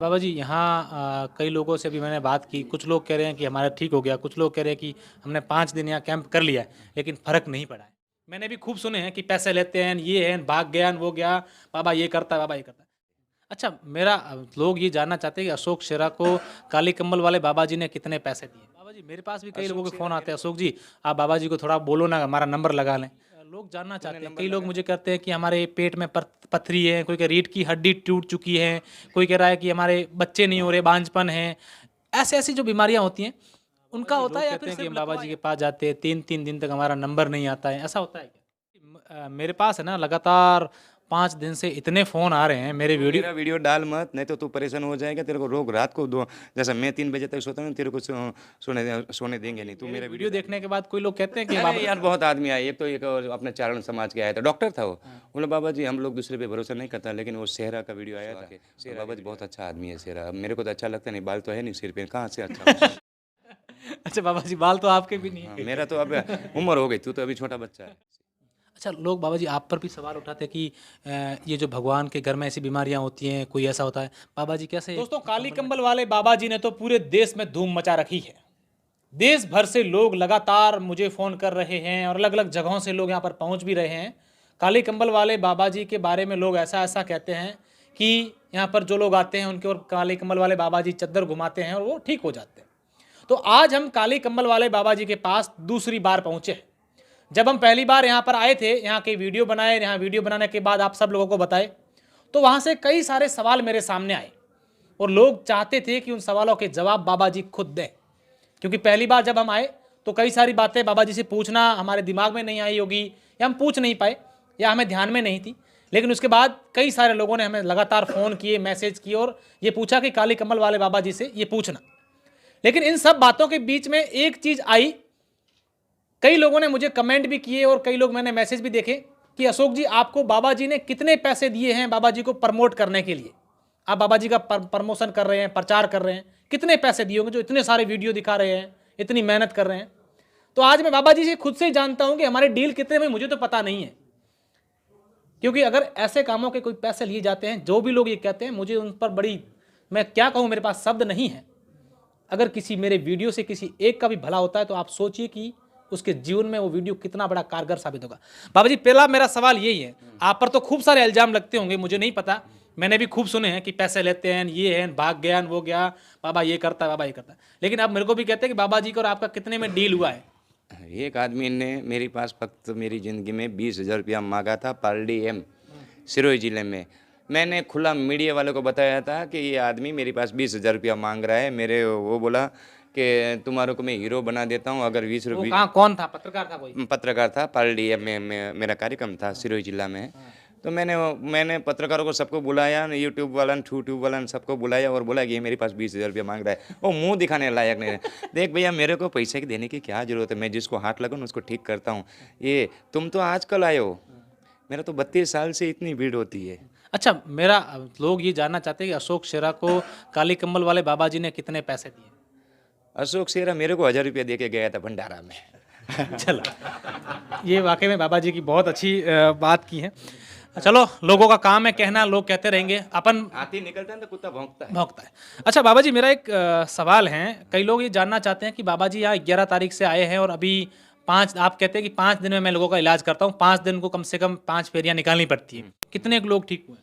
बाबा जी यहाँ कई लोगों से भी मैंने बात की। कुछ लोग कह रहे हैं कि हमारा ठीक हो गया, कुछ लोग कह रहे हैं कि हमने 5 दिन यहाँ कैंप कर लिया है, लेकिन फ़र्क नहीं पड़ा है। मैंने भी खूब सुने हैं कि पैसे लेते हैं, ये है, भाग गया, वो गया, बाबा ये करता है, बाबा ये करता है। अच्छा, मेरा लोग ये जानना चाहते हैं कि अशोक शेरा को काली कंबल वाले बाबा जी ने कितने पैसे दिए? बाबा जी मेरे पास भी कई लोगों अशोक के शेरा फ़ोन आते मेरे हैं, को अशोक जी आप बाबा जी को थोड़ा बोलो ना, हमारा नंबर लगा लें। लोग जानना तूने चाहते हैं, नंबर कई लोग लगा मुझे कहते हैं कि हमारे पेट में पथरी है, कोई कह रीढ़ की हड्डी टूट चुकी है, कोई कह रहा है कि हमारे बच्चे नहीं हो रहे, बांझपन है। ऐसी-ऐसी जो बीमारियाँ होती हैं, उनका जी, होता लोग है या कहते फिर हैं कि सिर्फ़ हम बाबा बाबा जी जी के पास जाते हैं, 3-3 दिन तक हमारा नंबर नहीं आता है, ऐसा होता है क्या? मेरे पास है ना लगातार 5 दिन से इतने फ़ोन आ रहे हैं मेरे तू वीडियो। मेरा वीडियो डाल मत, नहीं तो तू परेशान हो जाएगा। तेरे को रोग रात को दो, जैसा मैं 3 बजे तक सोता हूँ, तेरे को सोने बाबा देंगे जी नहीं। तू मेरे मेरा वीडियो वीडियो डाल। देखने के बाद कोई लोग कहते हैं कि अरे बाबा। यार, बहुत आदमी आए। एक तो एक और अपने चारण समाज के आया था, डॉक्टर था वो। हाँ। बोला बाबा जी हम लोग दूसरे पे भरोसा नहीं करता, लेकिन वो सेहरा का वीडियो आया था। बाबा जी बहुत अच्छा आदमी है सेहरा। मेरे को तो अच्छा लगता नहीं, बाल तो है नहीं सिर पे, कहाँ से अच्छा लगता है। अच्छा बाबा जी बाल तो आपके भी नहीं हाँ, है। मेरा तो अब उम्र हो गई, तू तो अभी छोटा बच्चा है। अच्छा लोग बाबा जी आप पर भी सवाल उठाते हैं कि ये जो भगवान के घर में ऐसी बीमारियां होती हैं, कोई ऐसा होता है, बाबा जी कैसे दोस्तों काली कंबल वाले बाबा जी ने तो पूरे देश में धूम मचा रखी है। देश भर से लोग लगातार मुझे फ़ोन कर रहे हैं और अलग अलग जगहों से लोग यहाँ पर पहुँच भी रहे हैं। काली कंबल वाले बाबा जी के बारे में लोग ऐसा ऐसा कहते हैं कि यहाँ पर जो लोग आते हैं उनके और काली कंबल वाले बाबा जी चद्दर घुमाते हैं और वो ठीक हो जाते हैं। तो आज हम काली कंबल वाले बाबा जी के पास दूसरी बार पहुँचे हैं। जब हम पहली बार यहाँ पर आए थे, यहाँ की वीडियो बनाए, यहाँ वीडियो बनाने के बाद आप सब लोगों को बताए, तो वहाँ से कई सारे सवाल मेरे सामने आए और लोग चाहते थे कि उन सवालों के जवाब बाबा जी खुद दें। क्योंकि पहली बार जब हम आए तो कई सारी बातें बाबा जी से पूछना हमारे दिमाग में नहीं आई होगी, या हम पूछ नहीं पाए, या हमें ध्यान में नहीं थी। लेकिन उसके बाद कई सारे लोगों ने हमें लगातार फ़ोन किए, मैसेज किए और ये पूछा कि काली कमल वाले बाबा जी से ये पूछना। लेकिन इन सब बातों के बीच में एक चीज़ आई, कई लोगों ने मुझे कमेंट भी किए और कई लोग मैंने मैसेज भी देखे कि अशोक जी आपको बाबा जी ने कितने पैसे दिए हैं बाबा जी को प्रमोट करने के लिए, आप बाबा जी का प्रमोशन कर रहे हैं, प्रचार कर रहे हैं, कितने पैसे दिए होंगे जो इतने सारे वीडियो दिखा रहे हैं, इतनी मेहनत कर रहे हैं। तो आज मैं बाबा जी से खुद से ही जानता हूं कि हमारे डील कितने में, मुझे तो पता नहीं है। क्योंकि अगर ऐसे कामों के कोई पैसे लिए जाते हैं, जो भी लोग ये कहते हैं, मुझे उन पर बड़ी, मैं क्या कहूं, मेरे पास शब्द नहीं है। अगर किसी मेरे वीडियो से किसी एक का भी भला होता है तो आप सोचिए कि उसके जीवन में वो वीडियो कितना बड़ा कारगर साबित होगा। बाबा जी पहला मेरा सवाल यही है, आप पर तो खूब सारे इल्जाम लगते होंगे, मुझे नहीं पता, मैंने भी खूब सुने हैं कि पैसे लेते हैं, ये है, भाग गया, वो गया, बाबा ये करता है, बाबा ये करता है। लेकिन आप मेरे को भी कहते हैं कि बाबा जी का और आपका कितने में डील हुआ है? एक आदमी ने मेरे पास फक्त मेरी ज़िंदगी में 20,000 रुपया मांगा था, पालडी एम सिरोही ज़िले में। मैंने खुला मीडिया वालों को बताया था कि ये आदमी मेरे पास 20,000 रुपया मांग रहा है। मेरे वो बोला कि तुम्हारे को मैं हीरो बना देता हूँ अगर 20 वो रुपये। कहाँ, कौन था, पत्रकार था कोई? पत्रकार था, पालडी एम में मेरा कार्यक्रम था, सिरोही जिला में। तो मैंने पत्रकारों को सबको बुलाया, यूट्यूब वाला, ट्यूब वाला, सबको बुलाया और बोला कि ये मेरे पास 20,000 रुपया मांग रहा है। वो मुंह दिखाने लायक नहीं है। देख भैया, मेरे को पैसे की देने की क्या ज़रूरत है, मैं जिसको हाथ लगाऊँ उसको ठीक करता हूँ। ये तुम तो आजकल आए हो, मेरा तो 32 साल से इतनी भीड़ होती है। अच्छा मेरा लोग ये जानना चाहते हैं कि अशोक शेरा को काली कंबल वाले बाबा जी ने कितने पैसे दिए? अशोक शेरा मेरे को 1,000 रुपया दे के गया था भंडारा में। चलो, ये वाकई में बाबा जी की बहुत अच्छी बात की है। चलो, लोगों का काम है कहना, लोग कहते रहेंगे, अपन हाथी निकलता है तो कुत्ता भौंकता है। भौंकता है। अच्छा बाबा जी मेरा एक सवाल है, कई लोग ये जानना चाहते हैं कि बाबा जी यहाँ 11 तारीख से आए हैं और अभी 5, आप कहते हैं कि 5 दिन में मैं लोगों का इलाज करता हूँ, 5 दिन को कम से कम 5 फेरियाँ निकालनी पड़ती हैं। कितने लोग ठीक हुए?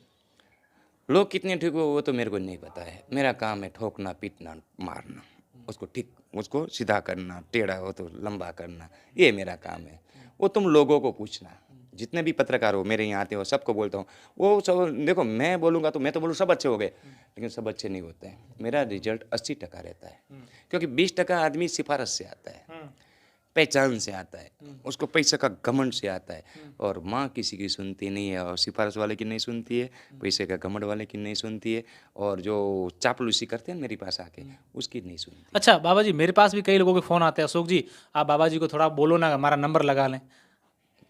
लोग कितने ठीक हो वो तो मेरे को नहीं पता है। मेरा काम है ठोकना, पीटना, मारना, उसको ठीक, उसको सीधा करना, टेढ़ा हो तो लंबा करना, ये मेरा काम है। वो तुम लोगों को पूछना, जितने भी पत्रकार हो मेरे यहाँ आते हो सबको बोलता हूँ। वो सब देखो, मैं बोलूँगा तो मैं तो बोलूँ सब अच्छे हो गए, लेकिन सब अच्छे नहीं होते हैं। मेरा रिजल्ट 80% रहता है, क्योंकि 20% आदमी सिफारिश से आता है, पहचान से आता है, उसको पैसे का घमंड से आता है। और माँ किसी की सुनती नहीं है, और सिफारिश वाले की नहीं सुनती है, पैसे का घमंड वाले की नहीं सुनती है, और जो चापलूसी करते हैं मेरे पास आके उसकी नहीं सुनती। अच्छा बाबा जी मेरे पास भी कई लोगों के फ़ोन आते हैं, अशोक जी आप बाबा जी को थोड़ा बोलो ना, हमारा नंबर लगा लें।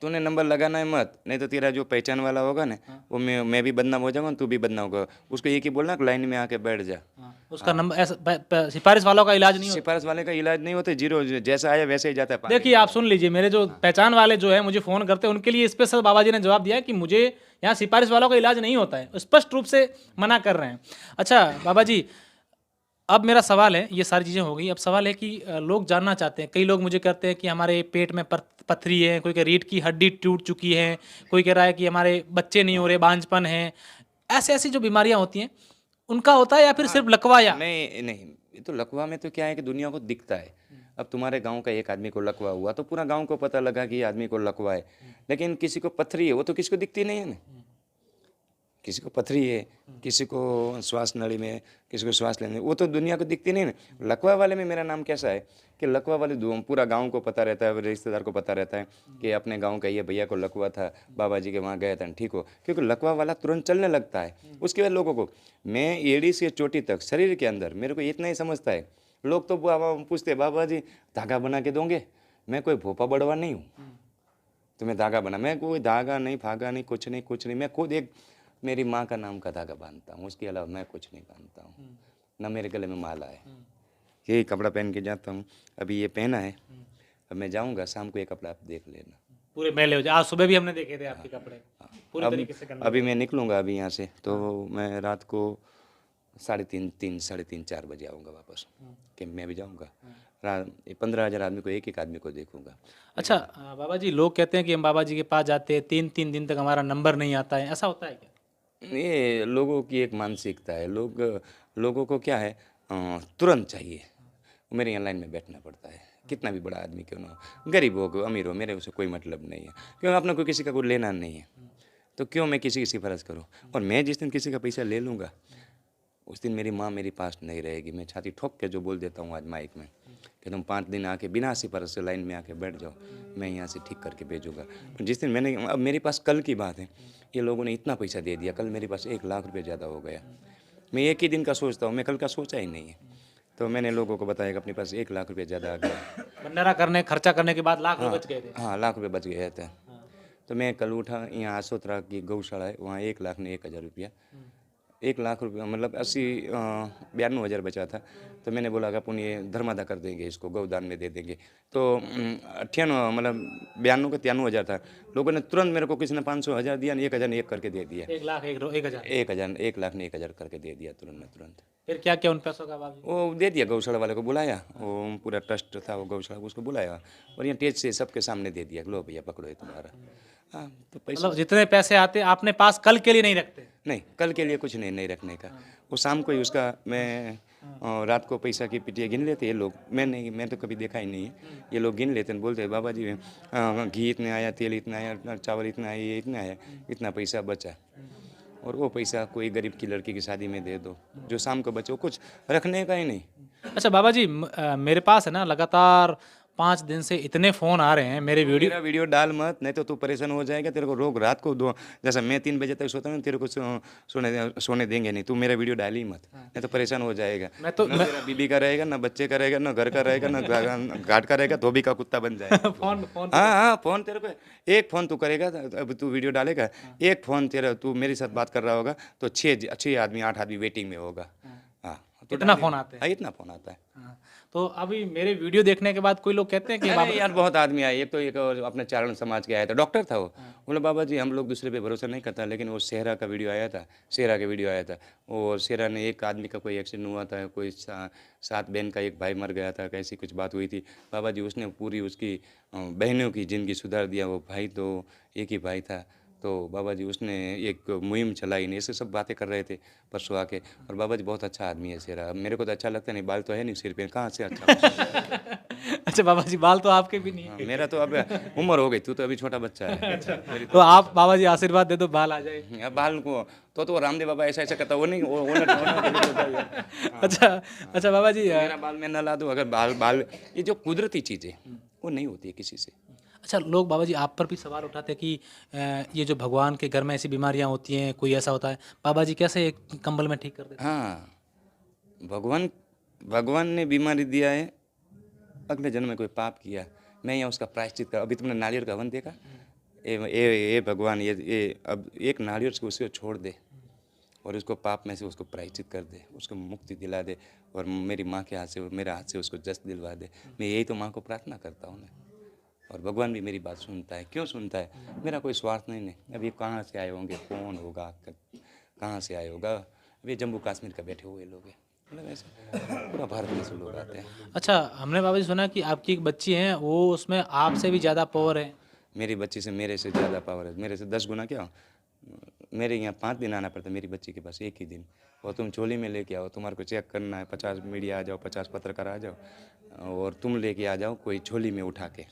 तूने नंबर लगाना है मत, नहीं तो तेरा जो पहचान वाला होगा ना, वो मैं भी बदनाम हो जाऊंगा, तू भी बदनाम होगा। उसको एक ही बोलना कि लाइन में आके बैठ जा। उसका नंबर ऐसा सिफारिश वालों का इलाज नहीं होता। सिफारिश वाले का इलाज नहीं होता, जीरो जैसा आया वैसे ही जाता है पानी। देखिए आप सुन लीजिए, मेरे जो पहचान वाले जो है मुझे फ़ोन करते हैं, उनके लिए स्पेशल बाबा जी ने जवाब दिया है कि मुझे यहाँ सिफारिश वालों का इलाज नहीं होता है, स्पष्ट रूप से मना कर रहे हैं। अच्छा बाबा जी, अब मेरा सवाल है, ये सारी चीज़ें हो गई, अब सवाल है कि लोग जानना चाहते हैं, कई लोग मुझे कहते हैं कि हमारे पेट में पथरी है, कोई कह रीढ़ की हड्डी टूट चुकी है, कोई कह रहा है कि हमारे बच्चे नहीं हो रहे, बांझपन है, ऐसे ऐसी जो बीमारियां होती हैं उनका होता है या फिर सिर्फ लकवा या नहीं नहीं, ये तो लकवा में तो क्या है कि दुनिया को दिखता है। अब तुम्हारे गांव का एक आदमी को लकवा हुआ तो पूरा गांव को पता लगा कि ये आदमी को लकवा है, लेकिन किसी को पथरी है वो तो किसी को दिखती नहीं है ना। किसी को पथरी है, किसी को श्वास नली में, किसी को श्वास लेने में, वो तो दुनिया को दिखती नहीं ना। लकवा वाले में मेरा नाम कैसा है कि लकवा वाले पूरा गांव को पता रहता है, रिश्तेदार को पता रहता है कि अपने गांव का ये भैया को लकवा था, बाबा जी के वहाँ गया था, ठीक हो, क्योंकि लकवा वाला तुरंत चलने लगता है। उसके बाद लोगों को, मैं एड़ी से चोटी तक शरीर के अंदर मेरे को इतना ही समझता है। लोग तो पूछते बाबा जी धागा बना के दोगे, मैं कोई भोपा बड़वा नहीं हूँ तुम्हें धागा बना, मैं कोई धागा नहीं, फागा नहीं, कुछ नहीं, मैं खुद एक मेरी माँ का नाम का धागा बांधता हूँ, उसके अलावा मैं कुछ नहीं बांधता हूँ, ना मेरे गले में माला है, यही कपड़ा पहन के जाता हूँ। अभी ये पहना है, अब मैं जाऊँगा शाम को ये कपड़ा आप देख लेना, पूरे मैले हो जाए। आज सुबह भी हमने देखे थे आपके कपड़े पूरी तरीके से गंदे। अभी मैं निकलूँगा अभी यहाँ से, तो मैं रात को 3:30 4 बजे आऊँगा वापस, कैंप में भी जाऊँगा। 15,000 आदमी को, एक आदमी को देखूँगा। अच्छा बाबा जी, लोग कहते हैं कि हम बाबा जी के पास जाते हैं, 3 दिन तक हमारा नंबर नहीं आता है, ऐसा होता है क्या? ये लोगों की एक मानसिकता है, लोगों को क्या है, तुरंत चाहिए। मेरे यहाँ लाइन में बैठना पड़ता है, कितना भी बड़ा आदमी क्यों ना हो, गरीब हो अमीर हो, मेरे उसे कोई मतलब नहीं है, क्यों अपना कोई किसी का कोई लेना नहीं है, तो क्यों मैं किसी की सिफारिश करूँ। और मैं जिस दिन किसी का पैसा ले लूँगा उस दिन मेरी माँ मेरे पास नहीं रहेगी। मैं छाती ठोक के जो बोल देता हूँ आज माइक में कि तुम 5 दिन आके बिना सिफारिश से लाइन में आके बैठ जाओ, मैं यहाँ से ठीक करके भेजूँगा। जिस दिन मैंने, अब मेरे पास कल की बात है, ये लोगों ने इतना पैसा दे दिया, कल मेरे पास 1 लाख रुपये ज़्यादा हो गया। मैं एक ही दिन का सोचता हूँ, मैं कल का सोचा ही नहीं है, तो मैंने लोगों को बताया कि अपने पास 1 लाख रुपये ज़्यादा आ गया। भंडारा करने खर्चा करने के बाद लाख रुपए बच गए थे। हाँ, लाख रुपये बच गए थे। तो मैं कल उठा, यहाँ आसोतरा की गौशाला है, वहाँ 1,01,000 रुपया, 1 लाख रुपया मतलब 92,000 बचा था। तो मैंने बोला कि अपन ये धर्मादा कर देंगे, इसको गौदान में दे देंगे। तो 98 मतलब 92 का 93,000 था। लोगों ने तुरंत मेरे को, किसी ने 500,000 दिया, 1,000 ने 1 करके दे दिया। 1,01,000 1 लाख ने 1,000 करके दे दिया तुरंत। फिर क्या क्या उन पैसों का बाबा? वो दे दिया, गौशाला वाले को बुलाया, वो पूरा ट्रस्ट था वो गौशाला, उसको बुलाया और यहाँ टेज से सबके सामने दे दिया, लो भैया पकड़ो ये तुम्हारा। हाँ, तो पैसा मतलब जितने पैसे आते आपने पास कल के लिए नहीं रखते? नहीं, कल के लिए कुछ नहीं रखने का। वो शाम को ही उसका, मैं रात को पैसा की पिटिया गिन लेते ये लोग, मैं तो कभी देखा ही नहीं है। ये लोग गिन लेते हैं, बोलते हैं बाबा जी घी इतने आया, तेल इतना आया, चावल इतना आया, ये इतना आया, इतना पैसा बचा, और वो पैसा कोई गरीब की लड़की की शादी में दे दो, जो शाम को बचे, वो कुछ रखने का ही नहीं। अच्छा बाबा जी, मेरे पास है ना लगातार 5 दिन से इतने फ़ोन आ रहे हैं मेरे मेरा वीडियो डाल मत, नहीं तो तू परेशान हो जाएगा। तेरे को रोग रात को 2, जैसा मैं 3 बजे तक सोता हूँ, तेरे को सोने देंगे नहीं। तू मेरा वीडियो डाल ही मत, नहीं तो परेशान हो जाएगा। ना तेरा बीबी का रहेगा, ना बच्चे का रहेगा, ना घर का रहेगा, ना घाट का रहेगा, धोबी का कुत्ता बन जाएगा। फोन हाँ, फ़ोन तेरे को, एक फ़ोन तू करेगा, अब तू वीडियो डालेगा, एक फ़ोन तेरा, तू मेरे साथ बात कर रहा होगा तो 6 आदमी 8 आदमी वेटिंग में होगा। हाँ, तो इतना फ़ोन आते हैं? हाँ, इतना फ़ोन आता है। हाँ, तो अभी मेरे वीडियो देखने के बाद कोई लोग कहते हैं कि अरे बाबा यार बहुत आदमी आए, एक और अपने चारण समाज के आया था, डॉक्टर था वो। बोले बाबा जी हम लोग दूसरे पे भरोसा नहीं करता, लेकिन वो सेहरा का वीडियो आया था, सेहरा का वीडियो आया था। वो सेहरा ने, एक आदमी का कोई एक्सीडेंट हुआ था, कोई 7 बहन का एक भाई मर गया था, कैसी कुछ बात हुई थी। बाबा जी उसने पूरी उसकी बहनों की ज़िंदगी सुधार दिया। वो भाई तो एक ही भाई था, तो बाबा जी उसने एक मुहिम चलाई, नहीं, ऐसे सब बातें कर रहे थे परसों आके। और बाबा जी बहुत अच्छा आदमी है सेहरा, मेरे को तो अच्छा लगता नहीं, बाल तो है नहीं सिर पे, कहाँ से अच्छा। अच्छा बाबा जी, बाल तो आपके भी नहीं है। मेरा तो अब उम्र हो गई, तू तो अभी छोटा बच्चा है। तो आप बाबा जी आशीर्वाद दे दो, बाल आ जाए। अब बाल को तो रामदेव बाबा ऐसा ऐसा करता, वो नहीं, वो अच्छा बाबा जी, मेरा बाल मैं न ला दूँ, अगर बाल ये जो कुदरती चीज़ें वो नहीं होती है किसी से। अच्छा लोग बाबा जी आप पर भी सवाल उठाते हैं कि ये जो भगवान के घर में ऐसी बीमारियां होती हैं, कोई ऐसा होता है, बाबा जी कैसे एक कंबल में ठीक कर देते हैं? हाँ, भगवान ने बीमारी दिया है, अगले जन्म में कोई पाप किया, मैं यहाँ उसका प्रायश्चित कर। अभी तुमने नारियल का हवन देखा, ए भगवान, ये अब एक नारियल से उसे छोड़ दे, और उसको पाप में से उसको प्रायश्चित कर दे, उसको मुक्ति दिला दे, और मेरी माँ के हाथ से, मेरे हाथ से उसको जस दिलवा दे। मैं यही तो माँ को प्रार्थना करता हूँ ना। और भगवान भी मेरी बात सुनता है। क्यों सुनता है? मेरा कोई स्वार्थ नहीं है। अभी कहाँ से आए होंगे, कौन होगा, कहाँ से आए होगा, अभी जम्मू कश्मीर का बैठे हुए लोग हैं, मतलब ऐसे पूरा भारत में से लोग आते हैं। अच्छा, हमने बाबा जी सुना कि आपकी एक बच्ची है, वो उसमें आपसे भी ज़्यादा पावर है। मेरी बच्ची से मेरे से ज़्यादा पावर है, मेरे से 10 गुना। क्या मेरे यहाँ 5 दिन आना पड़ता है, मेरी बच्ची के पास 1 ही दिन। और तुम झोली में लेके आओ, तुम्हारे को चेक करना है, 50 मीडिया आ जाओ, 50 पत्रकार आ जाओ, और तुम लेके आ जाओ कोई झोली में उठा के।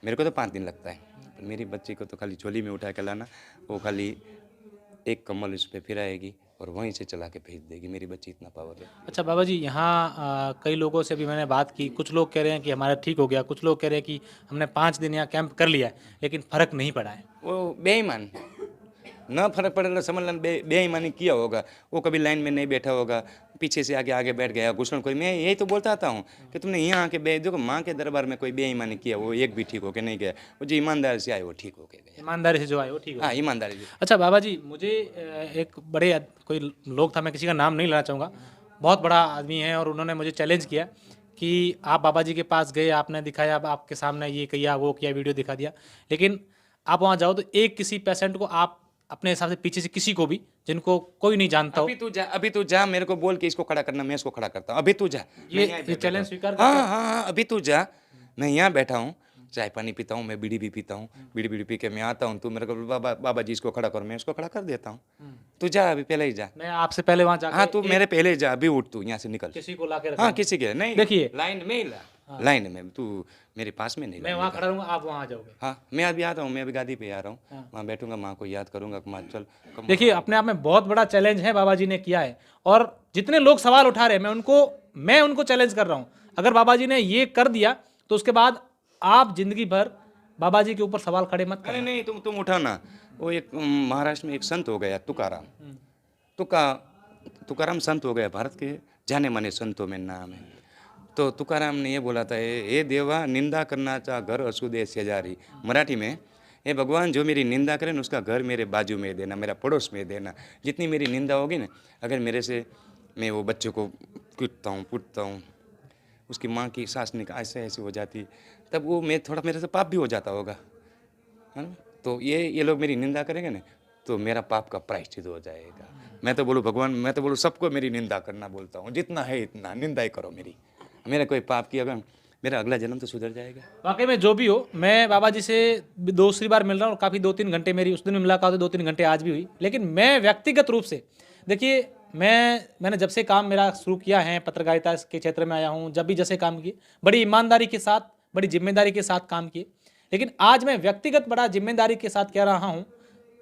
मेरे को तो 5 दिन लगता है, पर मेरी बच्ची को तो खाली झोली में उठा के लाना, वो खाली एक कम्बल उस पर फिराएगी और वहीं से चला के भेज देगी। मेरी बच्ची इतना पावर है। अच्छा बाबा जी, यहाँ कई लोगों से भी मैंने बात की, कुछ लोग कह रहे हैं कि हमारा ठीक हो गया, कुछ लोग कह रहे हैं कि हमने 5 दिन यहाँ कैंप कर लिया है लेकिन फ़र्क नहीं पड़ा है। वो बेईमान, न फर्क पड़ेगा, समझ लेना बेईमानी किया होगा। वो कभी लाइन में नहीं बैठा होगा, पीछे से आगे आगे बैठ गया घुसनखोरी। मैं यही तो बोलता आता हूँ कि तुमने यहाँ आके देखो, माँ के दरबार में कोई बेईमानी किया वो एक भी ठीक होके नहीं गया। वो जो ईमानदारी से आए वो ठीक होके गए। ईमानदारी से जो आए वो ठीक हो। हाँ, ईमानदारी से। अच्छा बाबा जी, मुझे एक बड़े कोई लोग था, मैं किसी का नाम नहीं लेना चाहूँगा, बहुत बड़ा आदमी है, और उन्होंने मुझे चैलेंज किया कि आप बाबा जी के पास गए, आपने दिखाया, अब आपके सामने ये किया वो किया, वीडियो दिखा दिया, लेकिन आप वहाँ जाओ तो एक किसी पेशेंट को आप अपने हिसाब से पीछे से किसी को भी, जिनको कोई नहीं जानता हो, अभी तू जा, मेरे को बोल के इसको खड़ा करना, मैं इसको खड़ा करता हूँ। अभी तू जा, ये चैलेंज स्वीकार हाँ हाँ हाँ, अभी तू जा, मैं यहाँ बैठा हूँ, चाय पानी पीता हूँ, मैं बीड़ी भी पीता हूँ, बीड़ी पी के मैं आता हूँ, तू मेरे को बाबा जी इसको खड़ा करो, मैं इसको खड़ा कर देता हूँ। तू जा, अभी पहले ही जा। मैं आपसे पहले वहाँ जाकर हाँ, तू मेरे पहले ही जा, अभी उठ, तू यहाँ से निकल। किसी को ला के हाँ, किसी के नहीं, देखिए लाइन में ही ला, लाइन में, तू मेरे पास में नहीं ला। मैं वहाँ खड़ा रहूँगा, आप वहाँ आ जाओगे। हाँ, मैं अभी आता हूँ, मैं अभी गादी पे आ रहा हूँ, वहाँ बैठूंगा, माँ को याद करूंगा, माँ चल। देखिए, अपने आप में बहुत बड़ा चैलेंज है बाबा जी ने किया है, और जितने लोग सवाल उठा रहे हैं मैं उनको चैलेंज कर रहा हूँ। अगर बाबा जी ने ये कर दिया तो उसके बाद आप जिंदगी भर बाबा जी के ऊपर सवाल खड़े मत अरे करें। नहीं, तुम उठा ना। वो एक महाराष्ट्र में एक संत हो गया, तुकाराम। तुकाराम संत हो गया, भारत के जाने माने संतों में नाम है। तो तुकाराम ने ये बोला था, हे देवा, निंदा करना चाह घर असुदे शेजारी। मराठी में, हे भगवान, जो मेरी निंदा करे ना उसका घर मेरे बाजू में देना, मेरा पड़ोस में देना। जितनी मेरी निंदा होगी ना, अगर मेरे से मैं वो बच्चे को कूटता हूँ, उसकी माँ की सांस ऐसे ऐसे हो जाती, तब वो मैं थोड़ा मेरे से पाप भी हो जाता होगा, है ना। तो ये लोग मेरी निंदा करेंगे ना, तो मेरा पाप का प्रायश्चित हो जाएगा। मैं तो बोलूँ भगवान, मैं तो बोलूँ सबको मेरी निंदा करना बोलता हूँ, जितना है इतना निंदा ही करो मेरी। मेरा कोई पाप किया अगर, मेरा अगला जन्म तो सुधर जाएगा। वाकई में जो भी हो, मैं बाबा जी से दूसरी बार मिल रहा हूँ, और काफ़ी 2-3 घंटे मेरी उस दिन भी मुलाकात हुई, 2-3 घंटे आज भी हुई, लेकिन मैं व्यक्तिगत रूप से, देखिए, मैंने जब से काम मेरा शुरू किया है, पत्रकारिता के क्षेत्र में आया हूँ, जब भी जैसे काम किए, बड़ी ईमानदारी के साथ, बड़ी जिम्मेदारी के साथ काम किए, लेकिन आज मैं व्यक्तिगत बड़ा जिम्मेदारी के साथ कह रहा हूँ,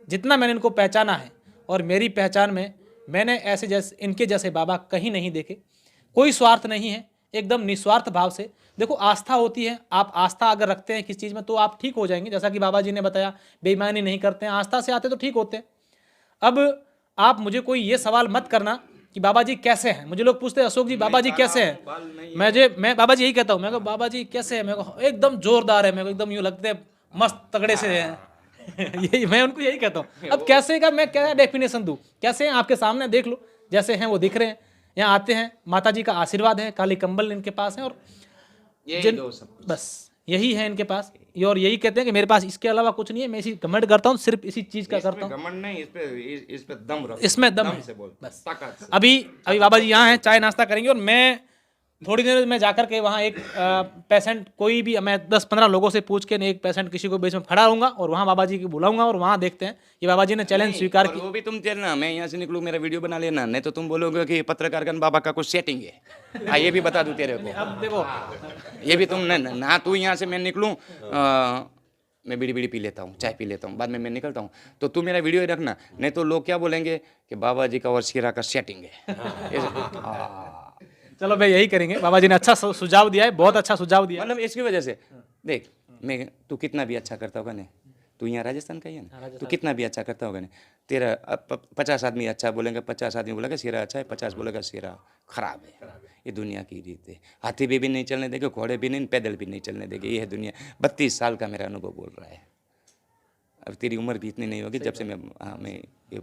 जितना मैंने इनको पहचाना है, और मेरी पहचान में मैंने ऐसे जैसे इनके जैसे बाबा कहीं नहीं देखे। कोई स्वार्थ नहीं है, एकदम निस्वार्थ भाव से। देखो, आस्था होती है, आप आस्था अगर रखते हैं किस चीज़ में तो आप ठीक हो जाएंगे, जैसा कि बाबा जी ने बताया, बेईमानी नहीं करते हैं, आस्था से आते तो ठीक होते हैं। अब आप मुझे कोई ये सवाल मत करना कि बाबा जी कैसे हैं। मुझे लोग पूछते हैं, अशोक जी बाबा जी कैसे हैं, मैं बाबा जी यही कहता हूँ, मैं कहूँ बाबा जी कैसे हैं, मैं कहूँ एकदम जोरदार है, मेरे को एकदम यूँ लगते हैं मस्त तगड़े से हैं। यही मैं उनको यही कहता हूँ। अब कैसे का मैं क्या डेफिनेशन दूँ, कैसे हैं आपके सामने देख लो, जैसे हैं वो दिख रहे हैं। यहाँ आते हैं, माता जी का आशीर्वाद है, काली कंबल इनके पास है, और बस यही है इनके पास, और यही कहते हैं कि मेरे पास इसके अलावा कुछ नहीं है। मैं इसी घमंड करता हूँ, सिर्फ इसी चीज का करता हूँ। घमंड नहीं, इस पे दम रखो, इसमें दम है, से बोल, बस। ताकत से। अभी बाबा जी यहाँ हैं, चाय नाश्ता करेंगे, और मैं थोड़ी देर में जाकर के वहाँ एक पेशेंट, कोई भी, मैं 10-15 लोगों से पूछ के एक पेशेंट किसी को बीच में खड़ा रहूंगा, और वहाँ बाबा जी को बुलाऊंगा, और वहाँ देखते हैं कि बाबा जी ने चैलेंज स्वीकार किया। वो भी तुम चलना, मैं यहाँ से निकलूँ, मेरा वीडियो बना लेना, नहीं तो तुम बोलोगे कि पत्रकार का बाबा का कुछ सेटिंग है। हाँ, ये भी बता दूं तेरे को। अब देखो, ये भी तुम ना तू यहाँ से मैं निकलूँ, मैं बीड़ी पी लेता हूँ, चाय पी लेता हूँ, बाद में मैं निकलता हूँ, तो तू मेरा वीडियो ही रखना, नहीं तो लोग क्या बोलेंगे कि बाबा जी का और शीरा का सेटिंग है। चलो भाई, यही करेंगे। बाबा जी ने अच्छा सुझाव दिया है, बहुत अच्छा सुझाव दिया है। मतलब इसकी वजह से देख, मैं तू कितना भी अच्छा करता होगा नहीं, तू यहाँ राजस्थान का ही है ना, तू कितना भी अच्छा करता होगा नहीं, तेरा 50 आदमी अच्छा बोलेंगे, 50 आदमी बोलेगा शीरा अच्छा है, 50 बोलेगा शीरा खराब है। ये दुनिया की रीत है। हाथी भी नहीं चलने देंगे, घोड़े भी नहीं, पैदल भी नहीं चलने देंगे, ये है दुनिया। 32 साल का मेरा अनुभव बोल रहा है। अब तेरी उम्र भी इतनी नहीं होगी जब से मैं, हाँ, मैं ये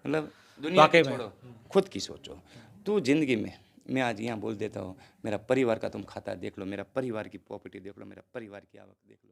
मतलब दुनिया की वाकई में। छोड़ो, खुद की सोचो। तू जिंदगी में, मैं आज यहाँ बोल देता हूँ, मेरा परिवार का तुम खाता देख लो, मेरा परिवार की प्रॉपर्टी देख लो, मेरा परिवार की आवक देख लो।